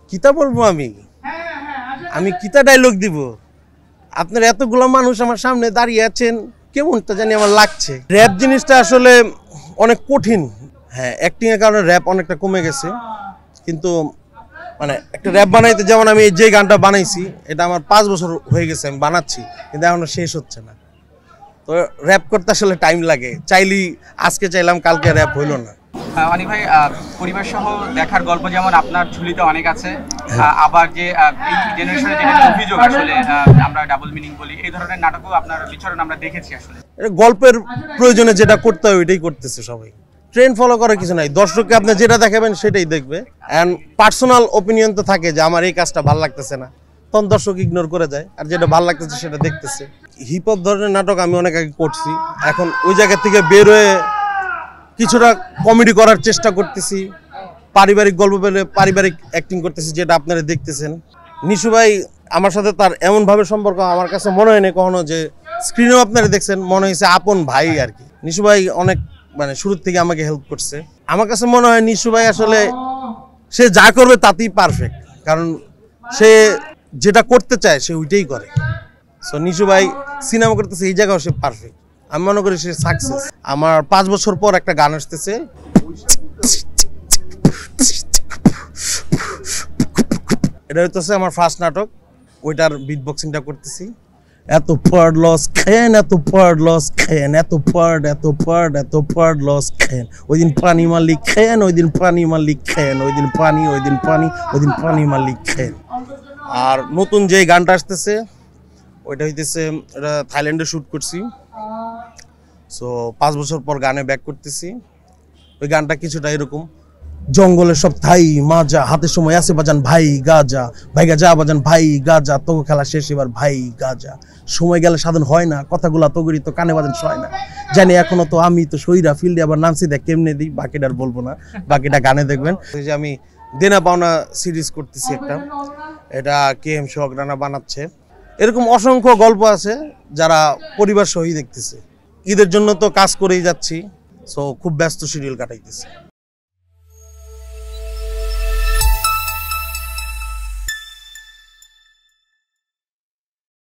কিতা বলবো আমি কিতা ডায়লগ দিব? আপনার এতগুলো মানুষ আমার সামনে দাঁড়িয়ে আছেন, কেমনটা জানি আমার লাগছে। র‍্যাপ জিনিসটা আসলে অনেক কঠিন। হ্যাঁ, অ্যাক্টিং এর কারণে র‍্যাপ অনেকটা কমে গেছে, কিন্তু মানে একটা র‍্যাপ বানাইতে, যেমন আমি যে গানটা বানাইছি এটা আমার 5 বছর হয়ে গেছে আমি বানাচ্ছি, কিন্তু এখনো শেষ হচ্ছে না। তো র‍্যাপ করতে আসলে টাইম লাগে, চাইলেই আজকে চাইলাম কালকে র‍্যাপ হইলো না। অনেক ভাই, পরিবার সহ দেখার গল্প যেমন আপনার ঝুলিতে অনেক আছে, আবার যে এই জেনারেশনে যেটা অভিযোগ আসলে আমরা ডাবল মিনিং বলি, এই ধরনের নাটকও আপনার বিচরণ আমরা দেখেছি। আসলে গল্পের প্রয়োজনে যেটা করতে হয় ওইটাই করতেছে সবাই, ট্রেন্ড ফলো করার কিছু নাই। দর্শককে আপনি যেটা দেখাবেন সেটাই দেখবে। অ্যান্ড পার্সোনাল ওপিনিয়ন তো থাকে যে আমার এই কাজটা ভালো লাগতেছে না, তখন দর্শক ইগনোর করে যায়, আর যেটা ভালো লাগতেছে সেটা দেখতেছে। হিপ হপ ধরনের নাটক আমি অনেক আগে করছি, এখন ওই জায়গা থেকে বের হয়ে কিছুটা কমেডি করার চেষ্টা করতেছি, পারিবারিক গল্প পেলে পারিবারিক অ্যাক্টিং করতেছি, যেটা আপনারা দেখতেছেন। নিশু ভাই আমার সাথে তার এমনভাবে সম্পর্ক আমার কাছে মনে হয়নি কখনো, যে স্ক্রিনেও আপনারা দেখছেন মনে হয়েছে আপন ভাই আর কি। নিশু ভাই অনেক মানে শুরুর থেকে আমাকে হেল্প করছে। আমার কাছে মনে হয় নিশু ভাই আসলে সে যা করবে তাতেই পারফেক্ট, কারণ সে যেটা করতে চায় সে ওইটাই করে। সো নিশু ভাই সিনেমা করতেছে এই জায়গাও সে পারফেক্ট, আমি মনে করি সে সাকসেস। আমার 5 বছর পর একটা গান আসতেছে, এটা হইতেছে আমার ফার্স্ট নাটক, ওইটার বিট বক্সিংটা করতেছি। এত পার্ড লস খেন, এত পার্ড লস খেন, এত পার্ড লস খেন। ওই দিন পানি মালিক খেন, ওই দিন পানি মালিক খেন, ওই দিন পানি, ওই দিন পানি, ওই দিন পানি মালিক খেন। আর নতুন যে গানটা আসতেছে ওইটা হইতেছে, এটা থাইল্যান্ডে শ্যুট করছি। সো 5 বছর পর গানে ব্যাক করতেছি। ওই গানটা কিছুটা এরকম, জঙ্গলের সব থাই মাজা, হাতে সময় আছে বাজান ভাই গাজা, ভাই গাজা বাজান ভাই গাজা, তোকে খেলা শেষ এবার ভাই গাজা। সময় গেলে সাধন হয় না, কথাগুলা তগরি তো কানে বাজান শয় না, জানি এখনো তো আমি তো সইরা ফিল্ডে আবার নামছি দেখ কেমনে দিই, বাকিটা আর বলবো না, বাকিটা গানে দেখবেন। যে আমি দেনা পাওনা সিরিজ করতেছি একটা, এটা KM সোহাগ রানা বানাচ্ছে। এরকম অসংখ্য গল্প আছে যারা পরিবার সহই দেখতেছে। ঈদের জন্য তো কাজ করেই যাচ্ছি, সো খুব ব্যস্ত শিডিউল কাটাইতেছি।